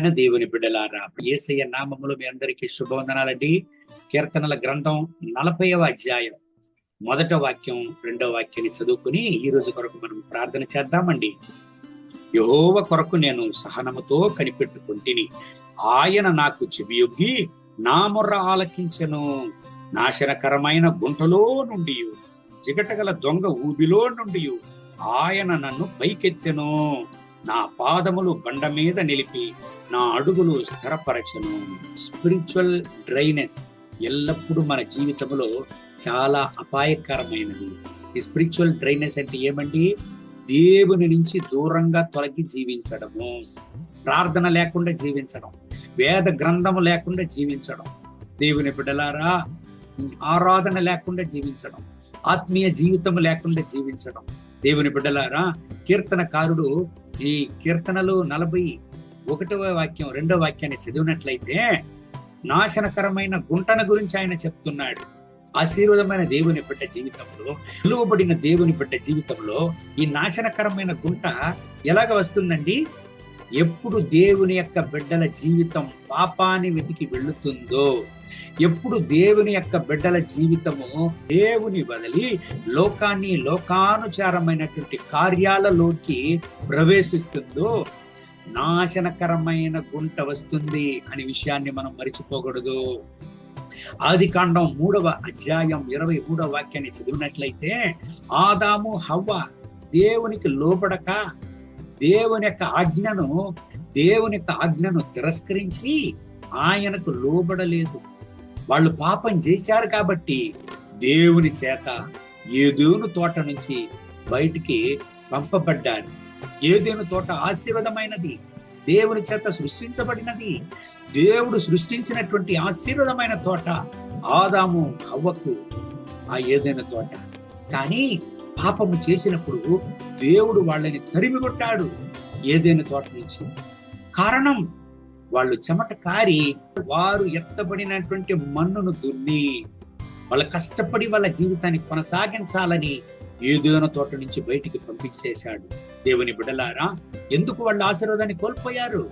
ప్రియమైన దేవుని బిడ్డలారా, యేసయ్య నామములో మీ అందరికీ శుభవందనాలండి. కీర్తనల గ్రంథం 40వ అధ్యాయం 1వ వాక్యం 2వ వాక్యాన్ని చదువుకుని ఈ రోజు కొరకు మనం ప్రార్థన చేద్దామండి. యెహోవా కొరకు నేను సహనముతో కనిపెట్టుకుంటిని, ఆయన నాకు చెవియొగ్గి నా మొర్ర ఆలకించెను. నాశనకరమైన గుంటలో నుండి, జిగటగల దొంగ ఊబిలో నుండి ఆయన నన్ను పైకెత్తెను. నా పాదములు బండ మీద నిలిపి నా అడుగులు స్థిరపరచను. స్పిరిచువల్ డ్రైనెస్ ఎల్లప్పుడూ మన జీవితంలో చాలా అపాయకరమైనది. ఈ స్పిరిచువల్ డ్రైనెస్ అంటే ఏమండి? దేవుని నుంచి దూరంగా తొలగి జీవించడము, ప్రార్థన లేకుండా జీవించడం, వేద గ్రంథము లేకుండా జీవించడం, దేవుని బిడ్డలారా ఆరాధన లేకుండా జీవించడం, ఆత్మీయ జీవితం లేకుండా జీవించడం. దేవుని బిడ్డలారా, కీర్తనకారుడు ఈ కీర్తనలు 41వ వాక్యం 2వ వాక్యాన్ని చదివినట్లయితే నాశనకరమైన గుంటన గురించి ఆయన చెప్తున్నాడు. ఆశీర్వాదమైన దేవుని బిడ్డ జీవితంలో, పిలువబడిన దేవుని బిడ్డ జీవితంలో ఈ నాశనకరమైన గుంట ఎలాగ వస్తుందండి? ఎప్పుడు దేవుని యొక్క బిడ్డల జీవితం పాపాన్ని వెతికి వెళుతుందో, ఎప్పుడు దేవుని యొక్క బిడ్డల జీవితము దేవుని వదిలి లోకాన్ని, లోకానుచారమైనటువంటి కార్యాలలోకి ప్రవేశిస్తుందో నాశనకరమైన గుంట వస్తుంది అనే విషయాన్ని మనం మరిచిపోకూడదు. ఆదికాండం 3వ అధ్యాయం 23వ వాక్యాన్ని చదివినట్లయితే, ఆదాము హవ్వ దేవునికి లోబడక దేవుని యొక్క ఆజ్ఞను తిరస్కరించి ఆయనకు లోబడలేదు. వాళ్ళు పాపం చేశారు కాబట్టి దేవుని చేత ఏదోను తోట నుంచి బయటికి పంపబడ్డారు. ఏదోను తోట ఆశీర్వాదమైనది, దేవుని చేత సృష్టించబడినది. దేవుడు సృష్టించినటువంటి ఆశీర్వాదమైన తోట ఆదాము హవ్వకు ఆ ఏదైనా తోట. కానీ పాపము చేసినప్పుడు దేవుడు వాళ్ళని తరిమి కొట్టాడు ఏదైనా తోట నుంచి. కారణం, వాళ్ళు చెమట కారి వారు ఎత్తబడినటువంటి మన్నును దున్ని వాళ్ళ కష్టపడి వాళ్ళ జీవితాన్ని కొనసాగించాలని ఏదైనా తోట నుంచి బయటికి పంపించేశాడు. దేవుని బిడ్డలారా, ఎందుకు వాళ్ళ ఆశీర్వాదాన్ని కోల్పోయారు?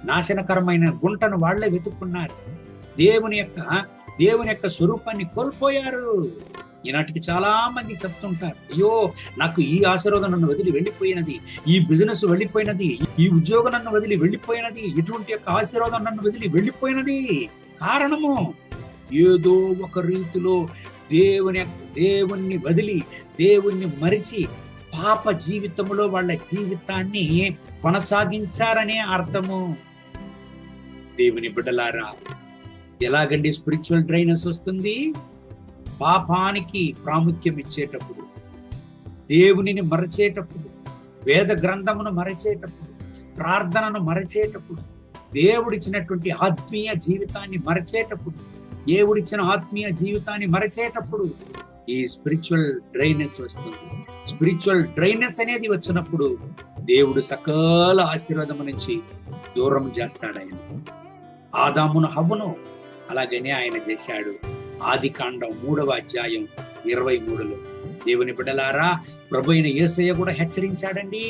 నాశనకరమైన గుంటను వాళ్లే వెతుక్కున్నారు. దేవుని యొక్క స్వరూపాన్ని కోల్పోయారు. ఈనాటికి చాలా మంది చెప్తుంటారు, అయ్యో నాకు ఈ ఆశీర్వాదం నన్ను వదిలి వెళ్ళిపోయినది, ఈ బిజినెస్ వెళ్ళిపోయినది, ఈ ఉద్యోగం నన్ను వదిలి వెళ్ళిపోయినది, ఇటువంటి యొక్క ఆశీర్వాదం నన్ను వదిలి వెళ్ళిపోయినది. కారణము, ఏదో ఒక రీతిలో దేవుణ్ణి వదిలి, దేవుణ్ణి మరిచి పాప జీవితంలో వాళ్ళ జీవితాన్ని కొనసాగించారనే అర్థము. దేవుని బిడ్డలారా, ఎలాగండి స్పిరిచువల్ డ్రైనెస్ వస్తుంది? పాపానికి ప్రాముఖ్యం ఇచ్చేటప్పుడు, దేవునిని మరచేటప్పుడు, వేద గ్రంథమును మరచేటప్పుడు, ప్రార్థనను మరచేటప్పుడు, దేవుడిచ్చినటువంటి ఆత్మీయ జీవితాన్ని మరచేటప్పుడు, దేవుడిచ్చిన ఆత్మీయ జీవితాన్ని మరచేటప్పుడు ఈ స్పిరిచువల్ డ్రైనెస్ వస్తుంది. స్పిరిచువల్ డ్రైనెస్ అనేది వచ్చినప్పుడు దేవుడు సకల ఆశీర్వాదము నుంచి దూరం చేస్తాడు. ఆయన ఆదామును హవ్వను అలాగనే ఆయన చేశాడు. ఆదికాండం 3వ అధ్యాయం 23లో దేవుని బిడ్డలారా, ప్రభు అయిన యేసయ్య కూడా హెచ్చరించాడండి.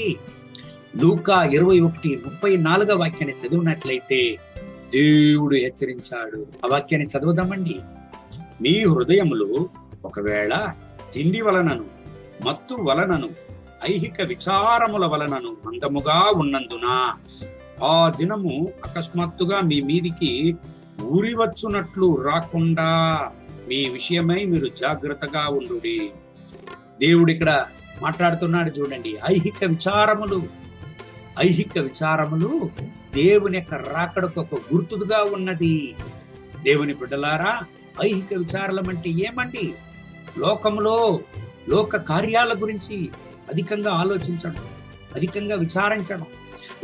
లూకా 21:34వ వాక్యాన్ని చదివినట్లయితే దేవుడు హెచ్చరించాడు. ఆ వాక్యాన్ని చదువుదామండి. మీ హృదయములు ఒకవేళ తిండి వలనను, మత్తు వలనను, ఐహిక విచారముల వలనను మందముగా ఉన్నందున ఆ దినము అకస్మాత్తుగా మీ మీదికి ఊరివచ్చునట్లు రాకుండా మీ విషయమై మీరు జాగ్రత్తగా ఉండుడి. దేవుడు ఇక్కడ మాట్లాడుతున్నాడు చూడండి. ఐహిక విచారములు దేవుని యొక్క రాకడకు ఒక గుర్తుగా ఉన్నది. దేవుని బిడ్డలారా, ఐహిక విచారం అంటే ఏమండి? లోకంలో లోక కార్యాల గురించి అధికంగా ఆలోచించడం, అధికంగా విచారించడం,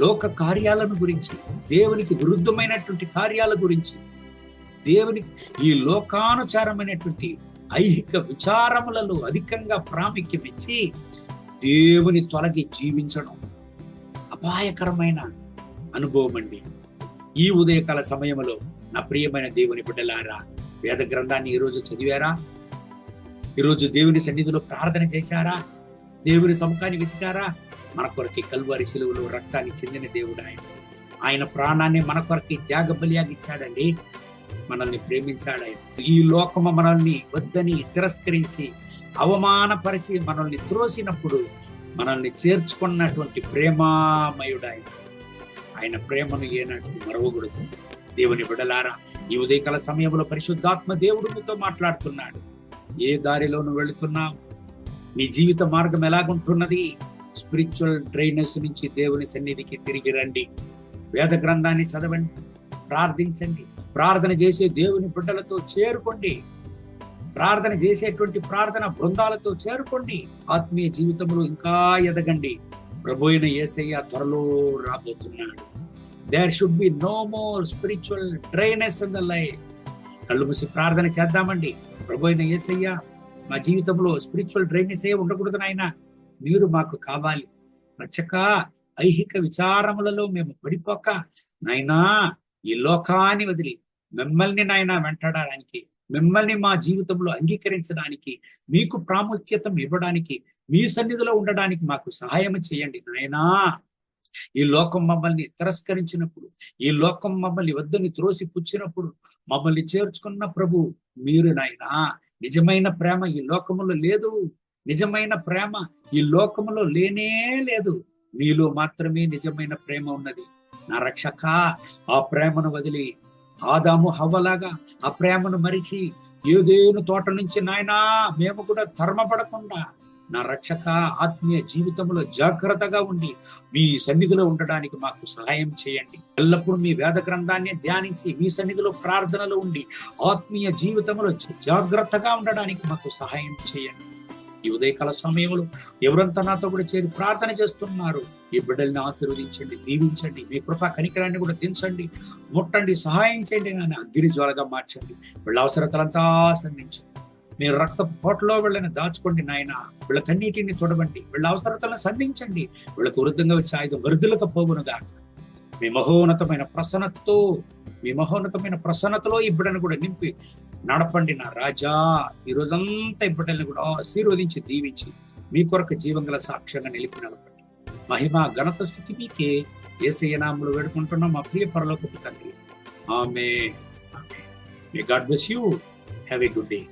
లోక కార్యాలను గురించి, దేవునికి విరుద్ధమైనటువంటి కార్యాల గురించి, దేవునికి ఈ లోకానుచారమైనటువంటి ఐహిక విచారములలో అధికంగా ప్రాముఖ్యం ఇచ్చి దేవుని తొలగి జీవించడం అపాయకరమైన అనుభవం అండి. ఈ ఉదయకాల సమయంలో నా ప్రియమైన దేవుని బిడ్డలారా, వేద గ్రంథాన్ని ఈరోజు చదివారా? ఈరోజు దేవుని సన్నిధిలో ప్రార్థన చేశారా? దేవుని సముఖాన్ని వెతికారా? మన కొరకు కల్వారి శిలువలో రక్తాన్ని చెందిన దేవుడు ఆయన. ఆయన ప్రాణాన్ని మన కొరకు త్యాగ బలియాగి ఇచ్చాడండి. మనల్ని ప్రేమించాడు ఆయన. ఈ లోకము మనల్ని వద్దని తిరస్కరించి అవమానపరిచి మనల్ని త్రోసినప్పుడు మనల్ని చేర్చుకున్నటువంటి ప్రేమామయుడు ఆయన. ఆయన ప్రేమను ఏనాడు మరవకూడదు. దేవుని బిడ్డలారా, ఈ ఉదయకాల సమయంలో పరిశుద్ధాత్మ దేవుడు మీతో మాట్లాడుతున్నాడు. ఏ దారిలో నువ్వు వెళుతున్నావు? నీ జీవిత మార్గం ఎలాగుంటున్నది? స్పిరిచువల్ డ్రైనెస్ నుంచి దేవుని సన్నిధికి తిరిగి రండి. వేద గ్రంథాన్ని చదవండి, ప్రార్థించండి, ప్రార్థన చేసే దేవుని బిడ్డలతో చేరుకోండి, ప్రార్థన చేసేటువంటి ప్రార్థన బృందాలతో చేరుకోండి. ఆత్మీయ జీవితంలో ఇంకా ఎదగండి. ప్రభు అయిన యేసయ్య త్వరలో రాబోతున్నాడు. There should be no more spiritual dryness in the life. కళ్ళు మూసి ప్రార్థన చేద్దామండి. ప్రభు అయిన యేసయ్య, మా జీవితంలో స్పిరిచువల్ డ్రైనెస్ ఏ ఉండకూడదు నాయన, మీరు మాకు కావాలి. రక్షక, ఐహిక విచారములలో మేము పడిపోక నాయనా, ఈ లోకాన్ని వదిలి మిమ్మల్ని నాయన వెంటాడడానికి, మిమ్మల్ని మా జీవితంలో అంగీకరించడానికి, మీకు ప్రాముఖ్యత ఇవ్వడానికి, మీ సన్నిధిలో ఉండడానికి మాకు సహాయం చేయండి నాయనా. ఈ లోకం మమ్మల్ని తిరస్కరించినప్పుడు, ఈ లోకం మమ్మల్ని వద్దని త్రోసి పుచ్చినప్పుడు మమ్మల్ని చేర్చుకున్న ప్రభు మీరు నాయనా. నిజమైన ప్రేమ ఈ లోకములో లేదు. నిజమైన ప్రేమ ఈ లోకములో లేనే లేదు. మీలో మాత్రమే నిజమైన ప్రేమ ఉన్నది. నా రక్షక, ఆ ప్రేమను వదిలి ఆదాము హవ్వలాగా ఆ ప్రేమను మరిచి ఏదేను తోట నుంచి నాయనా మేము కూడా ధర్మపడకుండా, నా రక్షక, ఆత్మీయ జీవితంలో జాగ్రత్తగా ఉండి మీ సన్నిధిలో ఉండడానికి మాకు సహాయం చేయండి. ఎల్లప్పుడూ మీ వేద గ్రంథాన్ని ధ్యానించి మీ సన్నిధిలో ప్రార్థనలో ఉండి ఆత్మీయ జీవితంలో జాగ్రత్తగా ఉండడానికి మాకు సహాయం చేయండి. ఈ ఉదయకాల సమయంలో ఎవరంతా నాతో కూడా చేరి ప్రార్థన చేస్తున్నారు, ఈ బిడ్డల్ని ఆశీర్వదించండి, దీవించండి. మీ కృపా కనికరాన్ని కూడా దించండి, ముట్టండి, సహాయం చేయండి. నాన్న అగ్ని జ్వాలగా మార్చండి. వీళ్ళ అవసరతలంతా సంధించండి. మీరు రక్త పోటలో వీళ్ళని దాచుకోండి నాయన. వీళ్ళ కన్నీటిని తొడవండి, వీళ్ళ అవసరతలను సంధించండి. వీళ్ళకు వృద్ధంగా వచ్చే ఆయుధం వృద్ధులకు పోవునుగా. మీ మహోన్నతమైన ప్రసన్నతలో ఈ బిడ్డను కూడా నింపి నడపండి నా రాజా. ఈ రోజంతా ఈ బిడ్డల్ని కూడా ఆశీర్వదించి దీవించి మీ కొరకు జీవంగల సాక్ష్యంగా నిలిపి నడపండి. మహిమ ఘనత స్తుతి మీకే. యేసయ్య నామములో వేడుకుంటున్నాం మా ప్రియ పరలోకపు తండ్రి. ఆమేన్. May God bless you. Have a good day.